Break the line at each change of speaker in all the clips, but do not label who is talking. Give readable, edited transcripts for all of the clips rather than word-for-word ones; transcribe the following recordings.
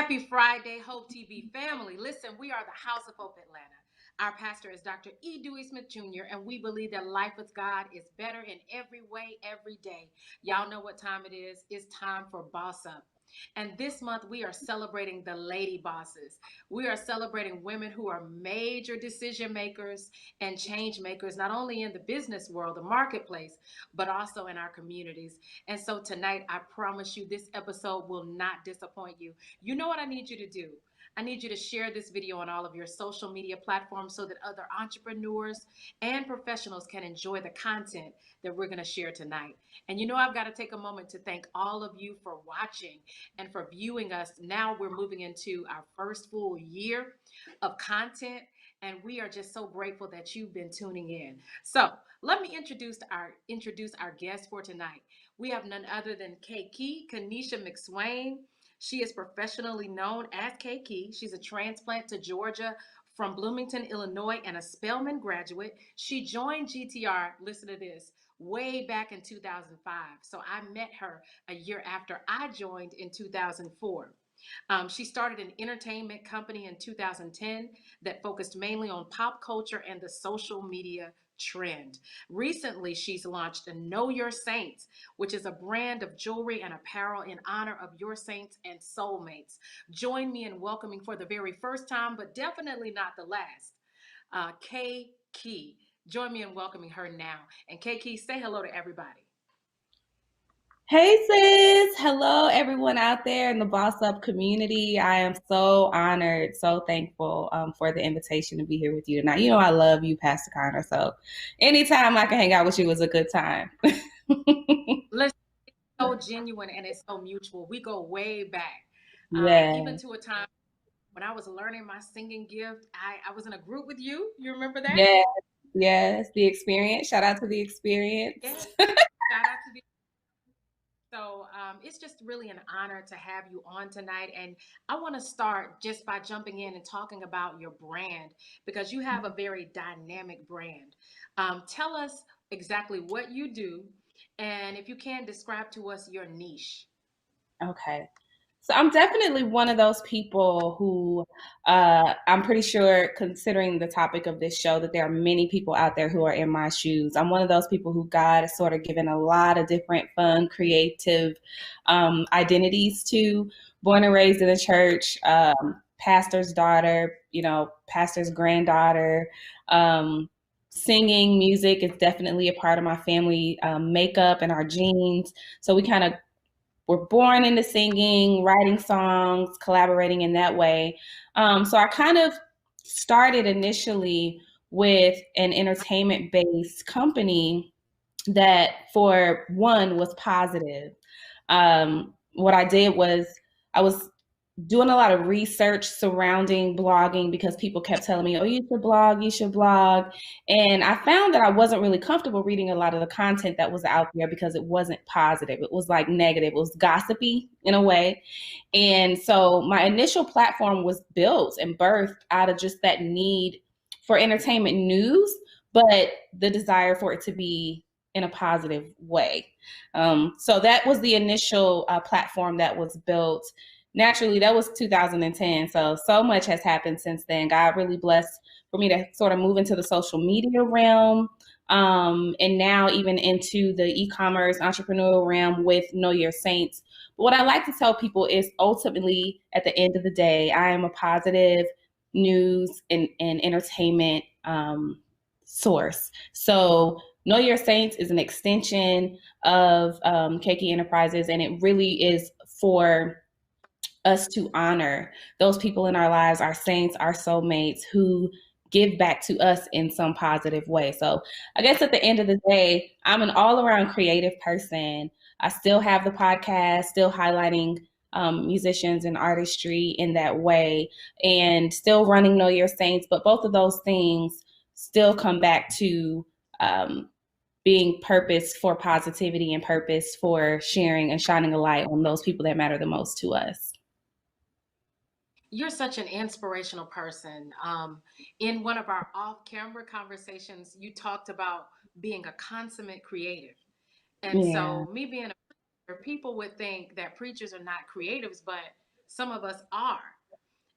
Happy Friday, Hope TV family. Listen, we are the House of Hope Atlanta. Our pastor is Dr. E. Dewey Smith Jr., and we believe that life with God is better in every way, every day. Y'all know what time it is. It's time for Boss Up. And this month, we are celebrating the lady bosses. We are celebrating women who are major decision makers and change makers, not only in the business world, the marketplace, but also in our communities. And so tonight, I promise you, this episode will not disappoint you. You know what I need you to do? I need you to share this video on all of your social media platforms so that other entrepreneurs and professionals can enjoy the content that we're going to share tonight. And you know, I've got to take a moment to thank all of you for watching and for viewing us. Now we're moving into our first full year of content, and we are just so grateful that you've been tuning in. So let me introduce our guest for tonight. We have none other than Key Kanisha McSwain. She is professionally known as Key. She's a transplant to Georgia from Bloomington, Illinois, and a Spelman graduate. She joined GTR, listen to this, way back in 2005. So I met her a year after I joined in 2004. She started an entertainment company in 2010 that focused mainly on pop culture and the social media trend. Recently, she's launched a Know Your Saints, which is a brand of jewelry and apparel in honor of your saints and soulmates. Join me in welcoming for the very first time, but definitely not the last, Key. Join me in welcoming her now. And Key, say hello to everybody.
Hey sis, hello everyone out there in the Boss Up community. I am so honored, so thankful for the invitation to be here with you tonight. You know I love you, Pastor Connor, so anytime I can hang out with you is a good time.
Listen, it's so genuine and it's so mutual. We go way back,
Yeah,
even to a time when I was learning my singing gift. I was in a group with you. You remember that?
yes, yes, the experience. Shout out to the
Yes.
experience.
Shout out to the. So it's just really an honor to have you on tonight. And I want to start just by jumping in and talking about your brand because you have a very dynamic brand. Tell us exactly what you do, and if you can, describe to us your niche.
Okay. So I'm definitely one of those people who I'm pretty sure, considering the topic of this show, that there are many people out there who are in my shoes. I'm one of those people who God has sort of given a lot of different fun, creative identities to. Born and raised in the church, pastor's daughter, pastor's granddaughter. Um, Singing, music is definitely a part of my family makeup and our genes. So we kind of were born into singing, writing songs, collaborating in that way. So I kind of started initially with an entertainment based company that, for one, was positive. What I did was I was doing a lot of research surrounding blogging because people kept telling me, oh, you should blog, you should blog. And I found that I wasn't really comfortable reading a lot of the content that was out there because it wasn't positive. It was like negative, it was gossipy in a way. And so my initial platform was built and birthed out of just that need for entertainment news, but the desire for it to be in a positive way. So that was the initial platform that was built. Naturally, that was 2010. So much has happened since then. God really blessed for me to sort of move into the social media realm, and now even into the e-commerce entrepreneurial realm with Know Your Saints. But what I like to tell people is ultimately, at the end of the day, I am a positive news and entertainment source. So Know Your Saints is an extension of Keiki Enterprises, and it really is for us to honor those people in our lives, our saints, our soulmates who give back to us in some positive way. So I guess at the end of the day, I'm an all around creative person. I still have the podcast, still highlighting musicians and artistry in that way, and still running Know Your Saints. But both of those things still come back to um, being purpose for positivity and purpose for sharing and shining a light on those people that matter the most to us.
You're such an inspirational person. In one of our off camera conversations, you talked about being a consummate creative. And
Yeah.
so, me being a preacher, people would think that preachers are not creatives, but some of us are.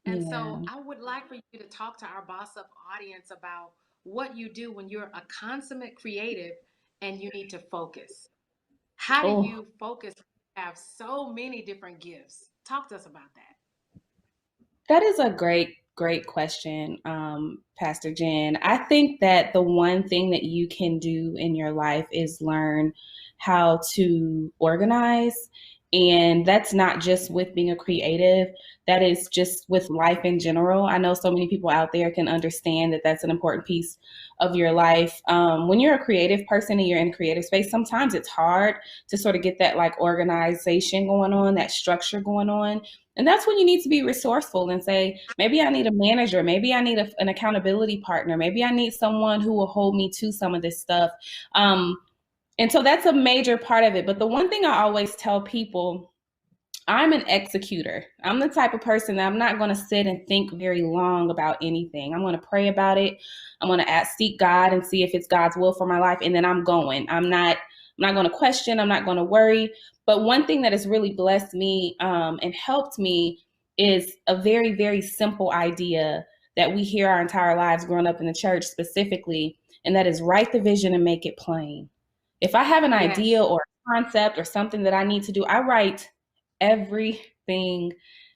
And so
Yeah.
I would like for you to talk to our Boss Up audience about what you do when you're a consummate creative and you need to focus. How do
Oh,
you focus? You have so many different gifts. Talk to us about that.
that is a great question, Pastor Jen. I think that the one thing that you can do in your life is learn how to organize. And that's not just with being a creative, that is just with life in general. I know so many people out there can understand that that's an important piece of your life. When you're a creative person and you're in creative space, sometimes it's hard to sort of get that like organization going on, that structure going on. And that's when you need to be resourceful and say, maybe I need a manager, maybe I need an accountability partner, maybe I need someone who will hold me to some of this stuff. And so that's a major part of it. But the one thing I always tell people, I'm an executor. I'm the type of person that I'm not going to sit and think very long about anything. I'm going to pray about it. I'm going to seek God and see if it's God's will for my life, and then I'm going. I'm not going to question. I'm not going to worry. But one thing that has really blessed me and helped me is a very, very simple idea that we hear our entire lives growing up in the church specifically, and that is write the vision and make it plain. If I have an
Yes.
idea or a concept or something that I need to do, I write everything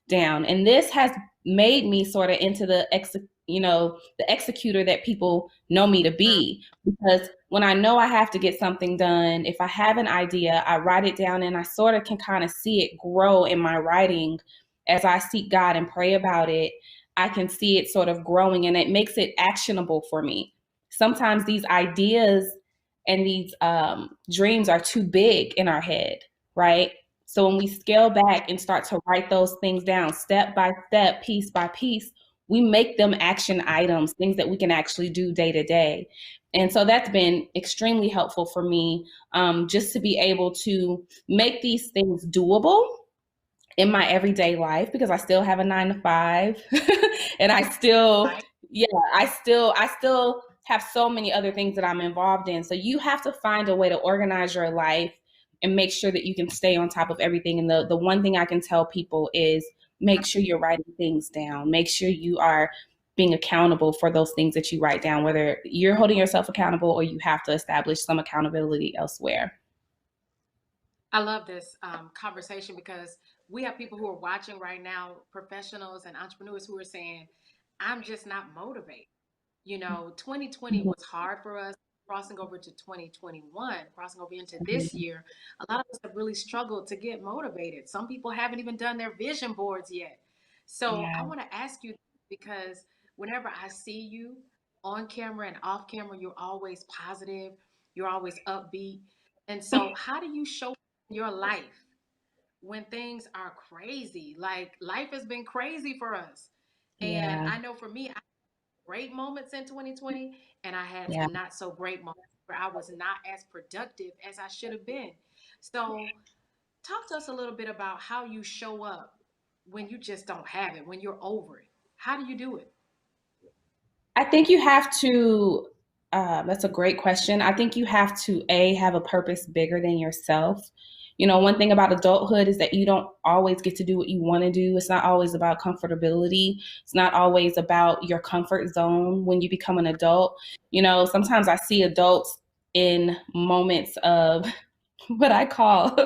down. And this has made me sort of into the executor that people know me to be, because when I know I have to get something done, if I have an idea, I write it down and I sort of can kind of see it grow in my writing as I seek God and pray about it. I can see it sort of growing and it makes it actionable for me. Sometimes these ideas and these dreams are too big in our head, right? So when we scale back and start to write those things down step by step, piece by piece, we make them action items, things that we can actually do day to day. And so that's been extremely helpful for me, just to be able to make these things doable in my everyday life, because I still have a 9 to 5 and I still,
Right.
yeah, I still have so many other things that I'm involved in. So you have to find a way to organize your life and make sure that you can stay on top of everything. And the one thing I can tell people is make sure you're writing things down. Make sure you are being accountable for those things that you write down, whether you're holding yourself accountable or you have to establish some accountability elsewhere.
I love this conversation because we have people who are watching right now, professionals and entrepreneurs who are saying, I'm just not motivated. 2020
Mhm,
was hard for us. Crossing over to 2021, crossing over into this
mhm.
year, a lot of us have really struggled to get motivated. Some people haven't even done their vision boards yet. So I
Yeah.
want to ask you, because whenever I see you on camera and off camera, you're always positive, you're always upbeat. And so, how do you show your life when things are crazy? Like life has been crazy for us. And
Yeah.
I know for me, I had great moments in 2020, and I had
Yeah.
some not so great moments where I was not as productive as I should have been. So, talk to us a little bit about how you show up when you just don't have it, when you're over it. How do you do it?
I think you have to, that's a great question. I think you have to, have a purpose bigger than yourself. One thing about adulthood is that you don't always get to do what you want to do. It's not always about comfortability. It's not always about your comfort zone when you become an adult. Sometimes I see adults in moments of what I call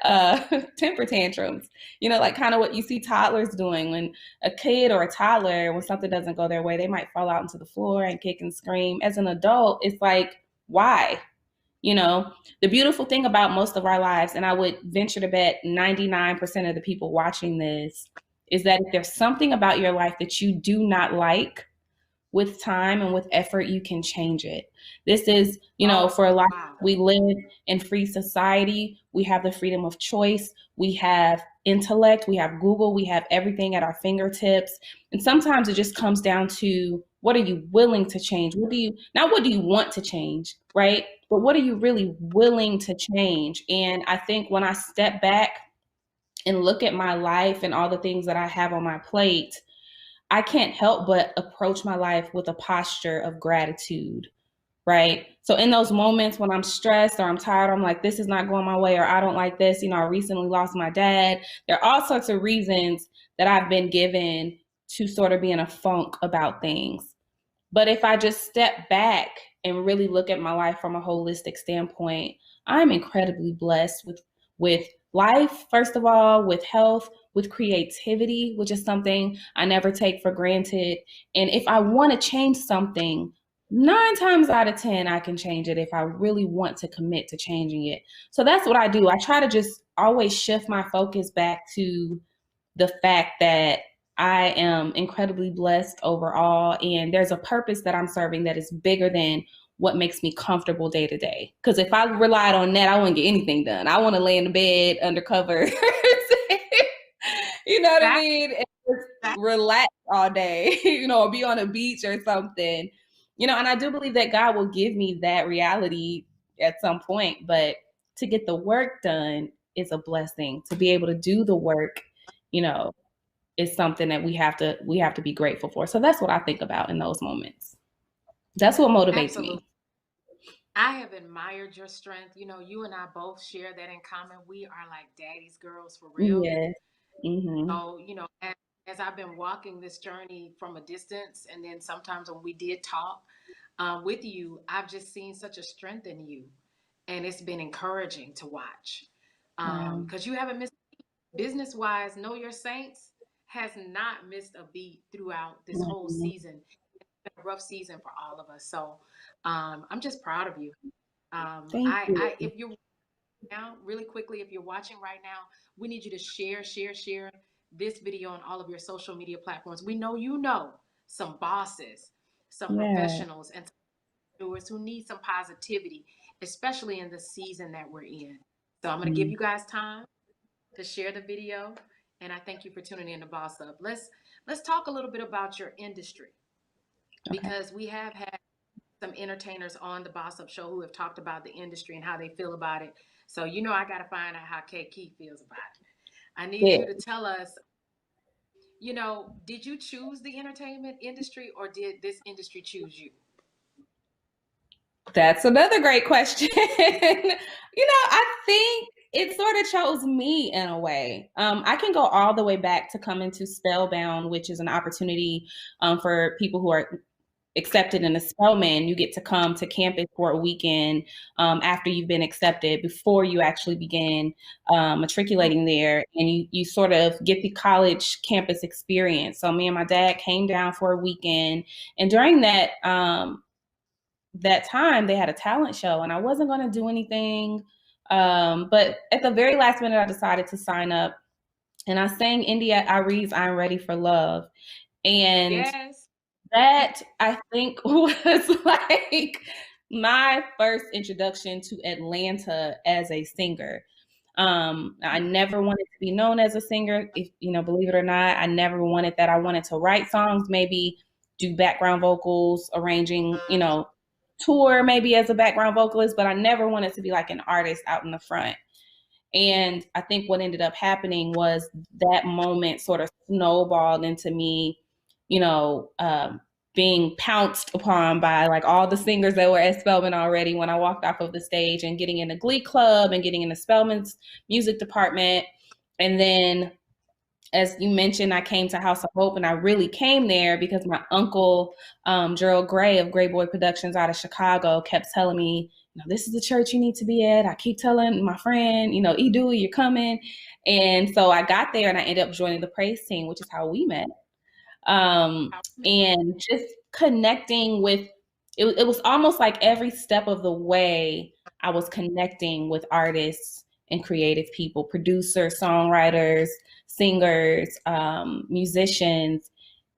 uh, temper tantrums. Like kind of what you see toddlers doing when a kid or a toddler, when something doesn't go their way, they might fall out into the floor and kick and scream. As an adult, it's like, why? You know, the beautiful thing about most of our lives, and I would venture to bet 99% of the people watching this, is that if there's something about your life that you do not like, with time and with effort, you can change it. This is,
Oh,
for a lot,
wow.
we live in free society. We have the freedom of choice. We have intellect. We have Google. We have everything at our fingertips. And sometimes it just comes down to what are you willing to change? Not what do you want to change, right? But what are you really willing to change? And I think when I step back and look at my life and all the things that I have on my plate, I can't help but approach my life with a posture of gratitude, right? So in those moments when I'm stressed or I'm tired, I'm like, this is not going my way, or I don't like this. I recently lost my dad. There are all sorts of reasons that I've been given to sort of be in a funk about things. But if I just step back and really look at my life from a holistic standpoint, I'm incredibly blessed with life, first of all, with health, with creativity, which is something I never take for granted. And if I want to change something, 9 times out of 10, I can change it if I really want to commit to changing it. So that's what I do. I try to just always shift my focus back to the fact that I am incredibly blessed overall, and there's a purpose that I'm serving that is bigger than what makes me comfortable day to day. Because if I relied on that, I wouldn't get anything done. I want to lay in the bed under covers, you know what I mean? And just relax all day, or be on a beach or something, and I do believe that God will give me that reality at some point, but to get the work done is a blessing. To be able to do the work, is something that we have to be grateful for. So that's what I think about in those moments. That's what motivates me.
I have admired your strength. You and I both share that in common. We are like daddy's girls for real.
Yes. Mm-hmm.
So, as I've been walking this journey from a distance, and then sometimes when we did talk with you, I've just seen such a strength in you. And it's been encouraging to watch. Because you haven't missed, business-wise, Know Your Saints has not missed a beat throughout this whole season. It's been a rough season for all of us. So I'm just proud of you.
Thank you.
If you're now, really quickly, if you're watching right now, we need you to share this video on all of your social media platforms. We know some bosses, some professionals, and entrepreneurs who need some positivity, especially in the season that we're in. So I'm going to give you guys time to share the video, and I thank you for tuning in to Boss Up. Let's talk a little bit about your industry, because we have had some entertainers on the Boss Up show who have talked about the industry and how they feel about it. So I got to find out how Kay Keith feels about it. I need you to tell us, did you choose the entertainment industry, or did this industry choose you?
That's another great question. I think it sort of chose me in a way. I can go all the way back to coming to Spellbound, which is an opportunity for people who are accepted in a Spelman. You get to come to campus for a weekend after you've been accepted, before you actually begin matriculating there, and you sort of get the college campus experience. So me and my dad came down for a weekend, and during that time they had a talent show, and I wasn't going to do anything, but at the very last minute I decided to sign up, and I sang India Arie's I'm Ready for Love. And that, I think, was like my first introduction to Atlanta as a singer. I never wanted to be known as a singer, if believe it or not. I never wanted that. I wanted to write songs, maybe do background vocals, arranging, tour maybe as a background vocalist, but I never wanted to be like an artist out in the front. And I think what ended up happening was that moment sort of snowballed into me, being pounced upon by like all the singers that were at Spelman already when I walked off of the stage, and getting in the Glee Club and getting in the Spelman's music department. And then, as you mentioned, I came to House of Hope, and I really came there because my uncle, Gerald Gray of Gray Boy Productions out of Chicago, kept telling me, this is the church you need to be at. I keep telling my friend, E. Dewey, you're coming. And so I got there, and I ended up joining the praise team, which is how we met. And just connecting with, it was almost like every step of the way I was connecting with artists and creative people, producers, songwriters, singers, musicians.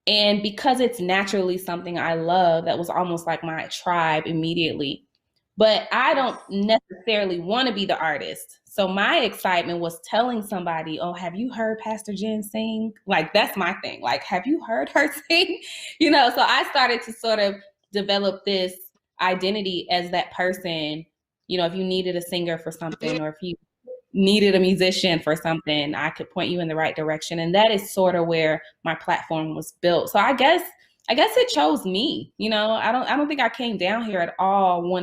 And because it's naturally something I love, that was almost like my tribe immediately. But I don't necessarily want to be the artist. So my excitement was telling somebody, oh, have you heard Pastor Jen sing? Like, that's my thing. Like, have you heard her sing? So I started to sort of develop this identity as that person. If you needed a singer for something, or if you needed a musician for something, I could point you in the right direction. And that is sort of where my platform was built. So I guess I guess it chose me. I don't think I came down here at all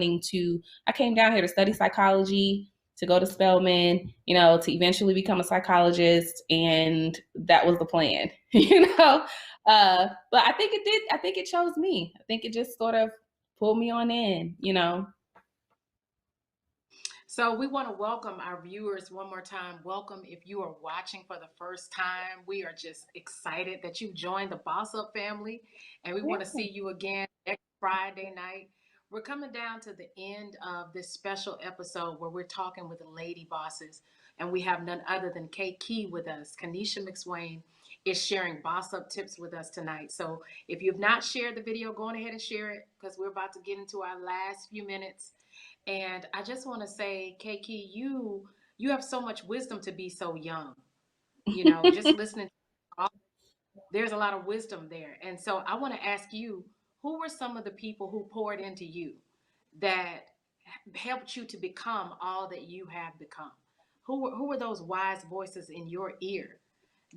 I came down here to study psychology, to go to Spelman, to eventually become a psychologist. And that was the plan, but I think it did. I think it chose me. I think it just sort of pulled me on in.
So we want to welcome our viewers one more time. Welcome if you are watching for the first time. We are just excited that you joined the Boss Up family, and we want to see you again next Friday night. We're coming down to the end of this special episode where we're talking with the lady bosses, and we have none other than Kay Key with us. Kanisha McSwain is sharing Boss Up tips with us tonight. So if you've not shared the video, go on ahead and share it because we're about to get into our last few minutes. And I just want to say, Keiki, you have so much wisdom to be so young. Just listening, there's a lot of wisdom there. And so I want to ask you, who were some of the people who poured into you that helped you to become all that you have become? Who were those wise voices in your ear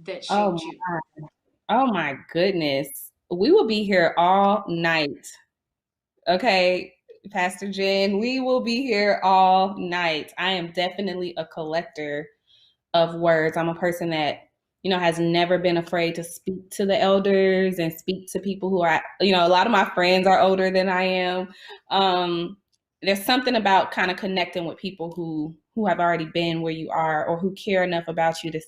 that
Oh
shaped you?
my, oh my goodness. We will be here all night. Okay, Pastor Jen, we will be here all night. I am definitely a collector of words. I'm a person that, has never been afraid to speak to the elders and speak to people who are, a lot of my friends are older than I am. There's something about kind of connecting with people who have already been where you are or who care enough about you to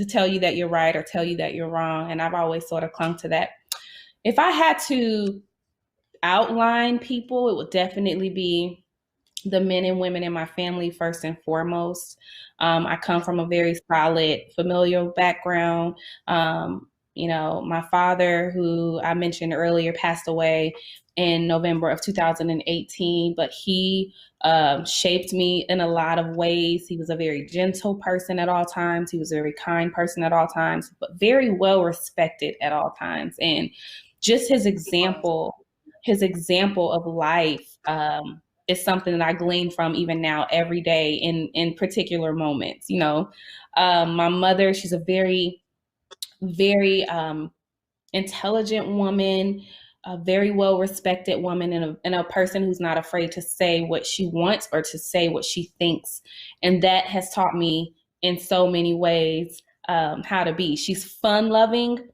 tell you that you're right or tell you that you're wrong. And I've always sort of clung to that. If I had to outline people, it would definitely be the men and women in my family first and foremost. I come from a very solid familial background. My father, who I mentioned earlier, passed away in November of 2018, but he shaped me in a lot of ways. He was a very gentle person at all times. He was a very kind person at all times, but very well respected at all times. And just his example of life is something that I glean from even now every day in particular moments. My mother, she's a very, very intelligent woman, a very well respected woman, and a person who's not afraid to say what she wants or to say what she thinks. And that has taught me in so many ways how to be. She's fun loving.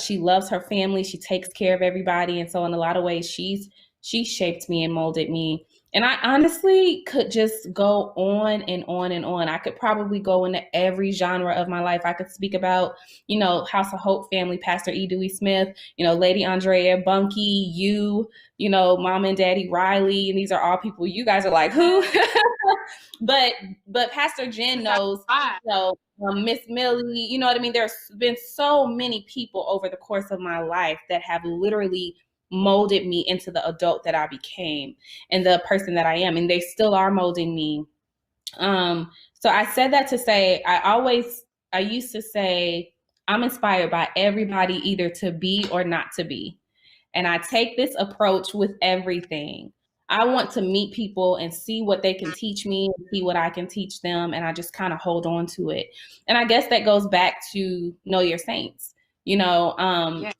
She loves her family. She takes care of everybody. And so in a lot of ways, she shaped me and molded me. And I honestly could just go on and on and on. I could probably go into every genre of my life. I could speak about, House of Hope family, Pastor E. Dewey Smith, Lady Andrea, Bunky, Mom and Daddy Riley. And these are all people you guys are like, who? but Pastor Jen knows, Miss Millie, you know what I mean? There's been so many people over the course of my life that have literally molded me into the adult that I became and the person that I am. And they still are molding me. So I said that to say, I used to say, I'm inspired by everybody either to be or not to be. And I take this approach with everything. I want to meet people and see what they can teach me, see what I can teach them. And I just kind of hold on to it. And I guess that goes back to Know Your Saints.
Yeah.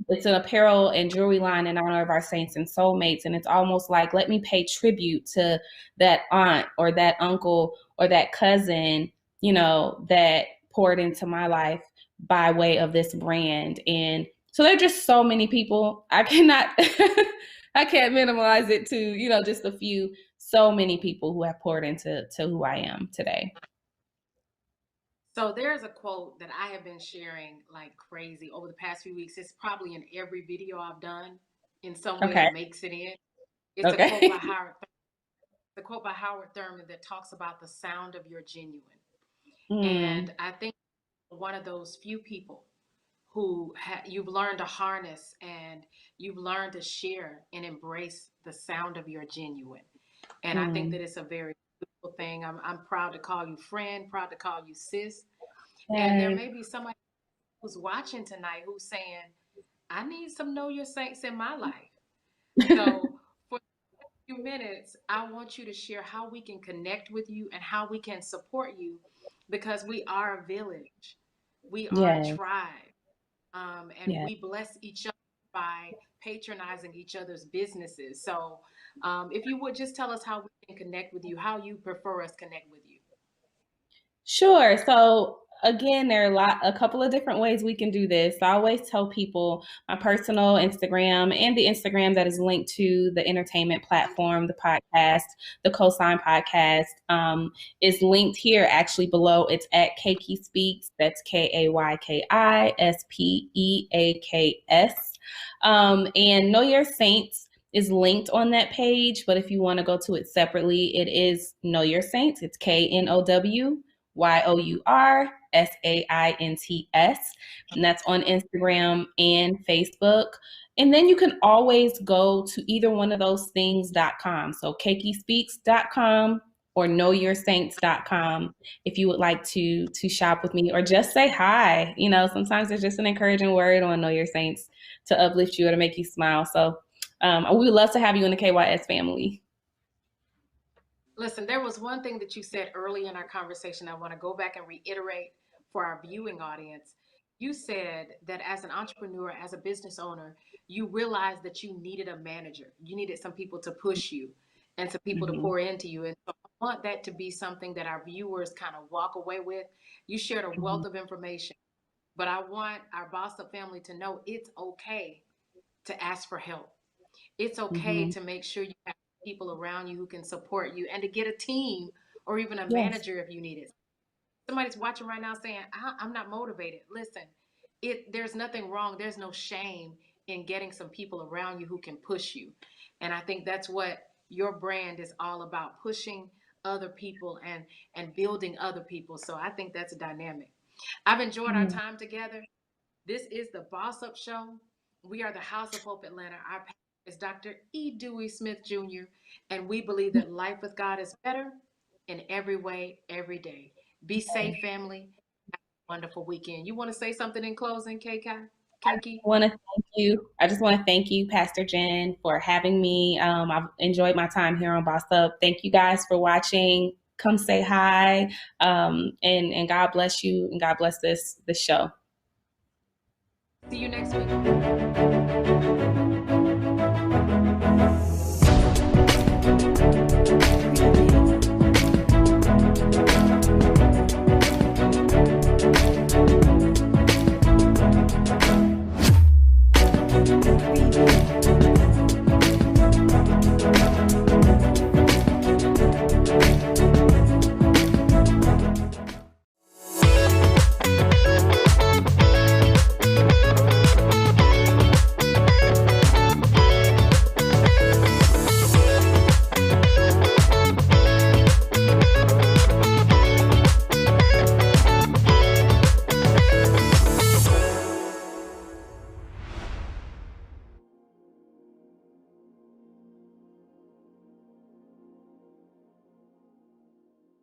It's an apparel and jewelry line in honor of our saints and soulmates. And it's almost like, let me pay tribute to that aunt or that uncle or that cousin, that poured into my life by way of this brand. And so there are just so many people. I can't minimize it to, just a few, so many people who have poured into who I am today.
So there's a quote that I have been sharing like crazy over the past few weeks. It's probably in every video I've done in some way
Okay.
it makes it in. It's
Okay.
the quote by Howard Thurman that talks about the sound of your genuine.
Mm.
And I think one of those few people who you've learned to harness and you've learned to share and embrace the sound of your genuine. And I think that it's a very beautiful thing. I'm proud to call you friend, proud to call you sis. And there
Yay.
may be somebody who's watching tonight who's saying, I need some Know Your Saints in my life. So for a few minutes, I want you to share how we can connect with you and how we can support you because we are a village. We are a
Yeah.
tribe. and we bless each other by patronizing each other's businesses. So, if you would just tell us how we can connect with you, how you prefer us connect with you.
Sure. So again, there are a couple of different ways we can do this. I always tell people my personal Instagram and the Instagram that is linked to the entertainment platform, the podcast, the Cosign podcast, is linked here actually below. It's at Keiki Speaks. That's KAYKISPEAKS. And Know Your Saints is linked on that page, but if you want to go to it separately, it is Know Your Saints. It's KNOWYOURSAINTS, and that's on Instagram and Facebook. And then you can always go to either one of those things.com. So keikispeaks.com or knowyoursaints.com if you would like to shop with me or just say hi. You know, sometimes there's just an encouraging word on Know Your Saints to uplift you or to make you smile. So we would love to have you in the KYS family.
Listen, there was one thing that you said early in our conversation I want to go back and reiterate for our viewing audience. You said that as an entrepreneur, as a business owner, you realized that you needed a manager. You needed some people to push you and some people to pour into you. And so I want that to be something that our viewers kind of walk away with. You shared a wealth of information, but I want our Boss Up family to know it's okay to ask for help. It's okay to make sure you have people around you who can support you and to get a team or even a manager if you need it. Somebody's watching right now saying, I'm not motivated. Listen, there's nothing wrong. There's no shame in getting some people around you who can push you. And I think that's what your brand is all about, pushing other people and building other people. So I think that's a dynamic. I've enjoyed our time together. This is the Boss Up Show. We are the House of Hope Atlanta. Our pastor is Dr. E. Dewey Smith Jr., and we believe that life with God is better in every way, every day. Be safe, family. Have a wonderful weekend. You want to say something in closing, Keiki?
I just want to thank you, Pastor Jen, for having me. I've enjoyed my time here on Boss Up. Thank you guys for watching. Come say hi, and God bless you, and God bless this show.
See you next week.